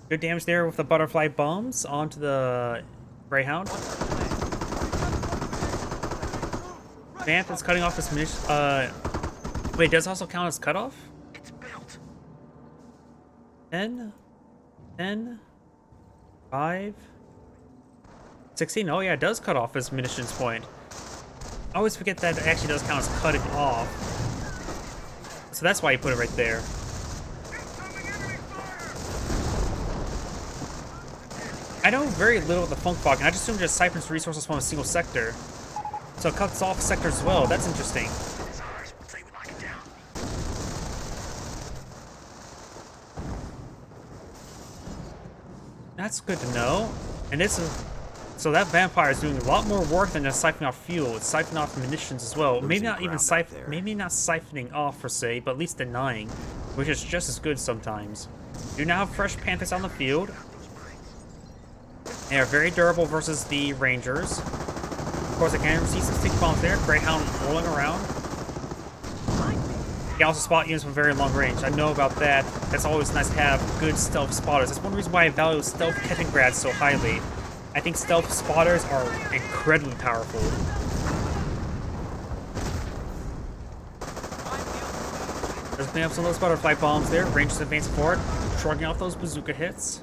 Good damage there with the butterfly bombs onto the Greyhound. Vamp is cutting off his munition. Wait, does also count as cutoff? It's built. 10, 5, 16. Oh yeah, it does cut off his munitions point. I always forget that it actually does count as cutting off. So that's why you put it right there. I know very little of the Funkwagen. I just assume it just siphons resources from a single sector. So it cuts off sectors as well. That's interesting. That's good to know. And this is... So that vampire is doing a lot more work than just siphoning off fuel. It's siphoning off munitions as well. Maybe not even maybe not siphoning off per se, but at least denying, which is just as good sometimes. You now have fresh Panthers on the field. They are very durable versus the Rangers. Of course, I can see some stick bombs there. Greyhound rolling around. You can also spot units from very long range. I know about that. That's always nice to have good stealth spotters. That's one reason why I value stealth Kettengrads so highly. I think stealth spotters are incredibly powerful. There's cleaning up some of those butterfly bombs there. Rangers advancing forward, shrugging off those bazooka hits.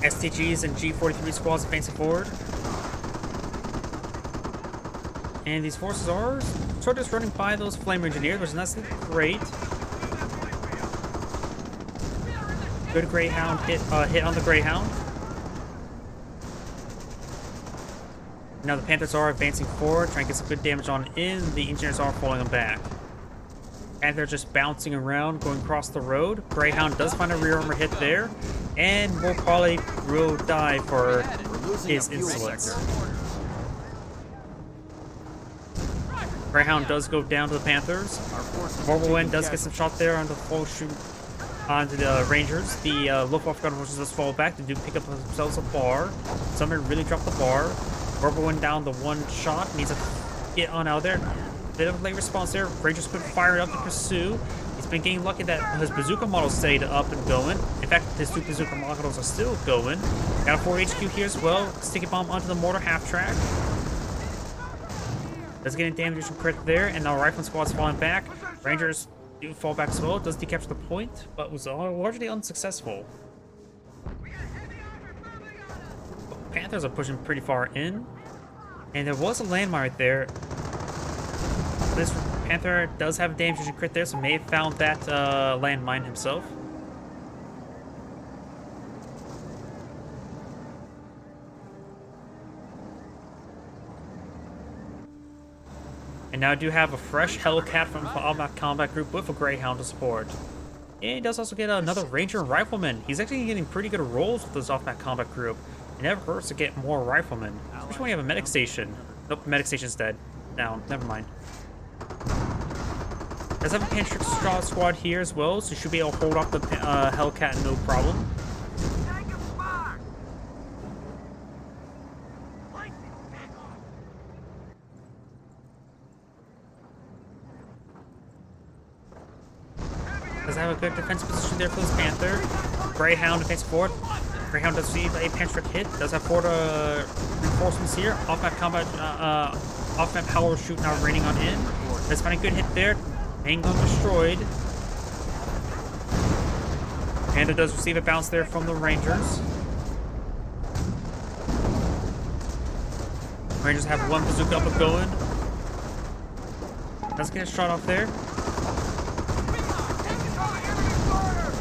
STGs and G43 squads advancing forward. And these forces are sort of just running by those flame engineers, which is not great. Good Greyhound hit on the Greyhound. Now the Panthers are advancing forward, trying to get some good damage on in. The engineers are falling them back. And they're just bouncing around, going across the road. Greyhound does find a rear armor hit there, and will probably die for his insolence. Greyhound does go down to the Panthers. Vorwolwen does get some shot there on the full shoot onto the Rangers. The Luftwaffe gun horses does fall back. They do pick up themselves a bar. Summery really dropped the bar. Vorwolwen down the one shot. Needs to get on out of there. Bit of a late response there. Rangers could fire up to pursue. He's been getting lucky that his bazooka models stayed up and going. In fact, his two bazooka models are still going. Got a 4 HQ here as well. Sticky bomb onto the mortar half track. Does get a damage from crit there, and now Rifleman squad's falling back. Rangers do fall back as well. Does decapture the point, but was largely unsuccessful. Panthers are pushing pretty far in, and there was a landmine right there. This Panther does have a damage from crit there, so may have found that landmine himself. And now I do have a fresh Hellcat from the Automatic Combat Group with a Greyhound to support. And he does also get another Ranger and Rifleman. He's actually getting pretty good rolls with this Automatic Combat Group. It never hurts to get more Riflemen, especially when you have a Medic Station. Nope, Medic Station's dead. Down, never mind. Does have a Panzer squad here as well, so you should be able to hold off the Hellcat no problem. Does have a good defense position there for this Panther. Greyhound defense forward. Greyhound does receive a Pwnstick hit. Does have forward reinforcements here. Off-map combat, off-map power shoot now raining on in. Does find a good hit there. Main gun destroyed. Panda does receive a bounce there from the Rangers. Rangers have one bazooka up and going. Does get a shot off there.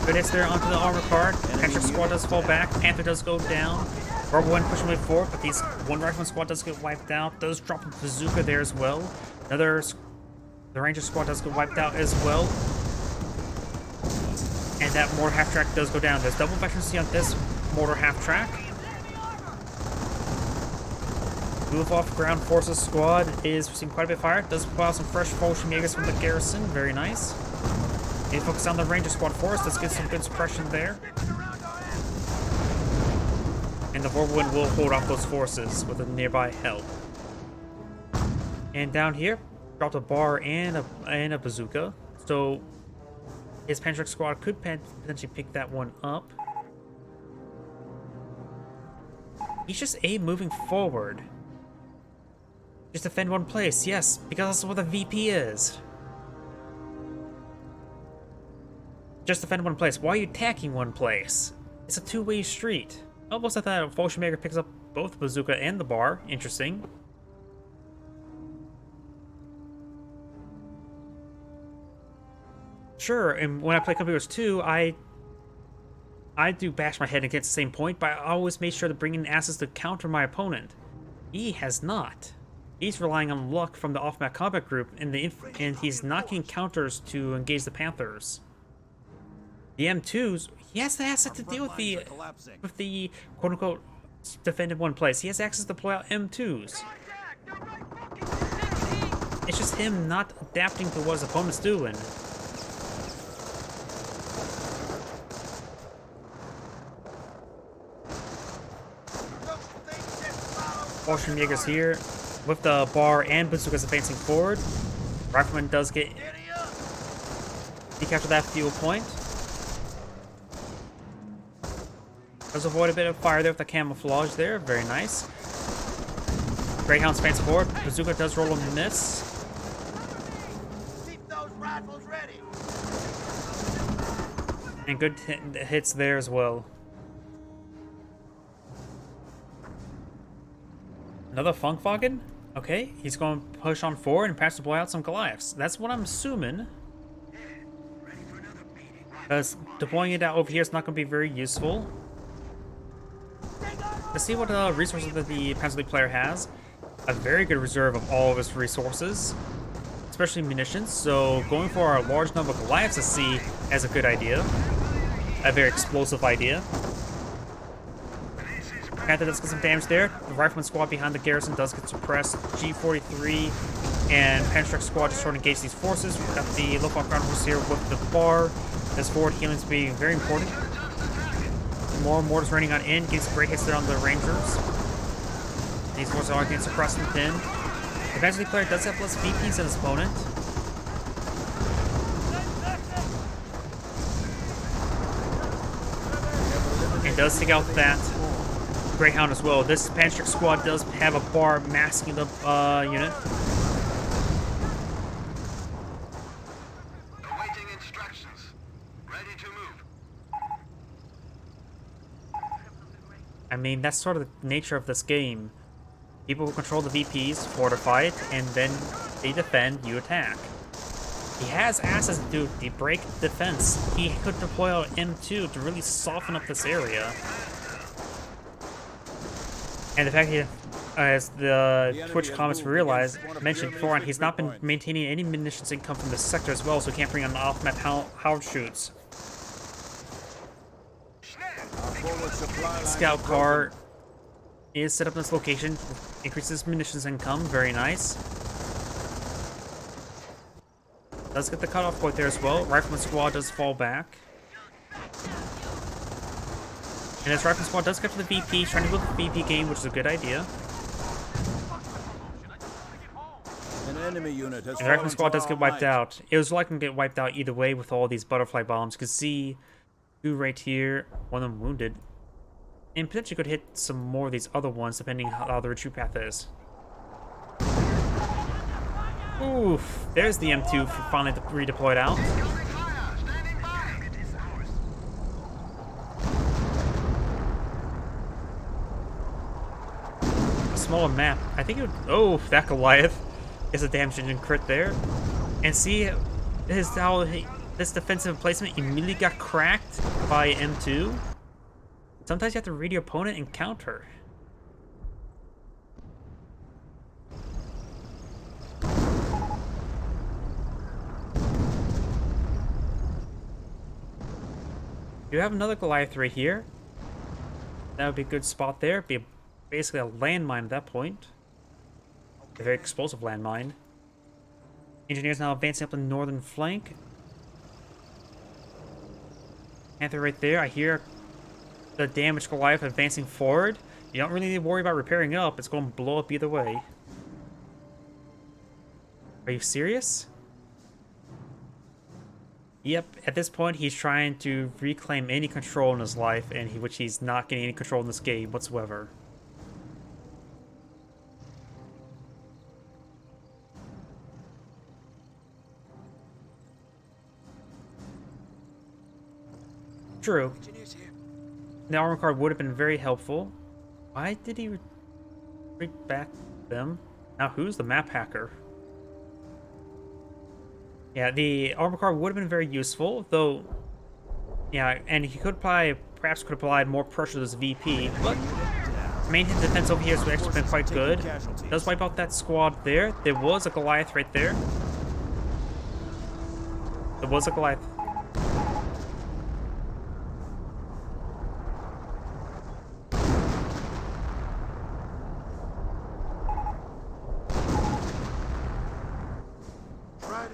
Good hits there onto the armor card. Panther squad does fall back. Panther does go down. Rebel 1 pushing way forward, but these one rifleman squad does get wiped out. Does drop a bazooka there as well. The Ranger squad does get wiped out as well. And that mortar half track does go down. There's double veterancy on this mortar half track. Move off ground forces squad is receiving quite a bit of fire. Does pull out some fresh Fallschirmjägers from the garrison. Very nice. They focus on the Ranger squad force. Let's get some good suppression there. And the Whirlwind will hold off those forces with a nearby help. And down here, dropped a bar and a bazooka. So his Pwnstick squad could potentially pick that one up. He's just moving forward. Just defend one place, yes, because that's what the VP is. Just defend one place. Why are you attacking one place? It's a two-way street. Almost like that Fallschirmjäger picks up both the bazooka and the bar. Interesting. Sure, and when I play Computers 2, I do bash my head against the same point, but I always made sure to bring in asses to counter my opponent. He has not. He's relying on luck from the off-map combat group, and he's knocking counters to engage the Panthers. The M2s, he has the asset to deal with the quote-unquote defended one place. He has access to deploy out M2s. It's just him not adapting to what his opponent's doing. Fallschirmjägers here with the bar and bazookas advancing forward. Rifleman does get decapture that fuel point. Does avoid a bit of fire there with the camouflage there. Very nice. Greyhound spans forward. Bazooka does roll a miss. Keep those rifles ready. And good hits there as well. Another Funkwagen? Okay, he's going to push on forward and perhaps deploy out some Goliaths. That's what I'm assuming. Because deploying it out over here is not going to be very useful. Let's see what resources that the Panzer League player has. A very good reserve of all of his resources, especially munitions. So going for a large number of Goliaths to see as a good idea. A very explosive idea. Panther does get some damage there. The Rifleman squad behind the garrison does get suppressed. G43 and Pwnstick squad just trying to engage these forces. We've got the local ground force here with the bar. This forward healing is being very important. More mortars raining on in, getting some great hits there on the Rangers. These forces are getting suppressed and pinned. The Panzer League player does have less VPs than his opponent. And does take out that Greyhound as well. This Pwnstick squad does have a bar masking the unit. Awaiting instructions. Ready to move. I mean, that's sort of the nature of this game. People who control the VPs fortify it, and then they defend, you attack. He has assets to do the break defense. He could deploy out M2 to really soften up this area. And the fact As the enemy Twitch has comments moved realized, against one of mentioned Germany's beforehand, he's not victory been points. maintaining any munitions income from this sector as well, so he can't bring on off-map Howard shoots. Our forward supply lines Scout are car broken. is set up in this location, increases munitions income, very nice. Does get the cutoff point there as well. Rifleman squad does fall back. And this Rifleman squad does get to the VP, trying to build the VP game, which is a good idea. An enemy unit has And the Rifleman fallen squad to does our get wiped might. out. It was likely to get wiped out either way with all these butterfly bombs. You can see two right here, one of them wounded. And potentially could hit some more of these other ones, depending how the retreat path is. Oof, there's the M2 finally redeployed out. Incoming fire! Standing by! It is ours. A smaller map. I think it would... Oh, that Goliath is a damage engine crit there. And see how this defensive placement immediately got cracked by M2. Sometimes you have to read your opponent and counter. You have another Goliath right here. That would be a good spot there. Be basically a landmine at that point. A very explosive landmine. Engineers now advancing up the northern flank. Panther right there. I hear the damaged Goliath advancing forward. You don't really need to worry about repairing it up. It's going to blow up either way. Are you serious? Yep, at this point he's trying to reclaim any control in his life, and which he's not getting any control in this game whatsoever. True. Engineers here. The armor card would have been very helpful. Why did he retreat back them? Now who's the map hacker? Yeah, the armor card would have been very useful, though. Yeah, and he could perhaps could apply more pressure to this VP, but main hit defense over here has actually been quite good. Does wipe out that squad there. There was a Goliath right there. There was a Goliath.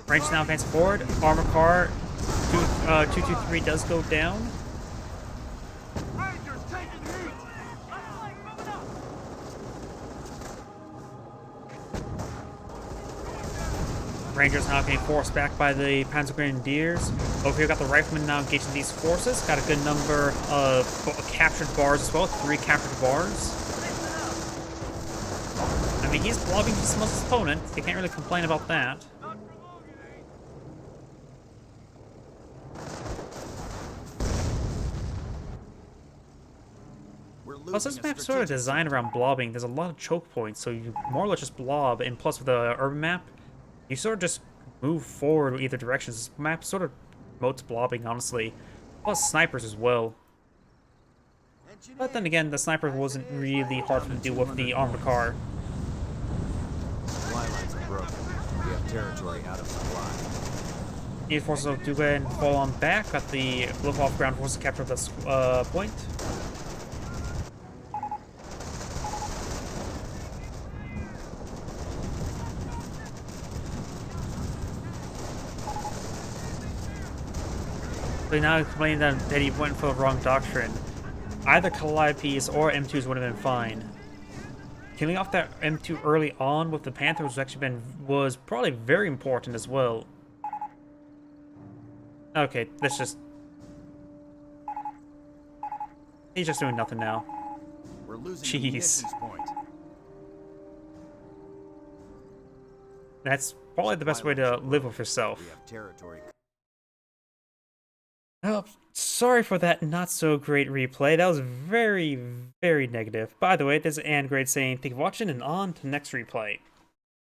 Range now advancing forward. Armor car 223 does go down. Rangers taking heat! Rangers now getting forced back by the Panzer Grenadiers. Over here, got the Riflemen now engaging these forces. Got a good number of captured bars as well. 3 captured bars. I mean, he's blobbing to some of his opponent. They can't really complain about that. Plus, this map's sort of designed around blobbing. There's a lot of choke points, so you more or less just blob. And plus, with the urban map, you sort of just move forward in either direction. This map sort of promotes blobbing, honestly. Plus, snipers as well. But then again, the sniper wasn't really hard to deal with the armored car. Supply lines are broken. We have territory out of supply. These forces do go ahead and fall on back. Got the local off-ground forces capture this point. They now complain that he went for the wrong doctrine. Either Calliopes or M2s would have been fine. Killing off that M2 early on with the Panther was probably very important as well. Okay, let's just... He's just doing nothing now. We're losing Jeez. a munitions point. That's probably the best way to live with yourself. We have territory. Oh, sorry for that not so great replay. That was very, very negative. By the way, this is Grade saying thank you for watching and on to the next replay.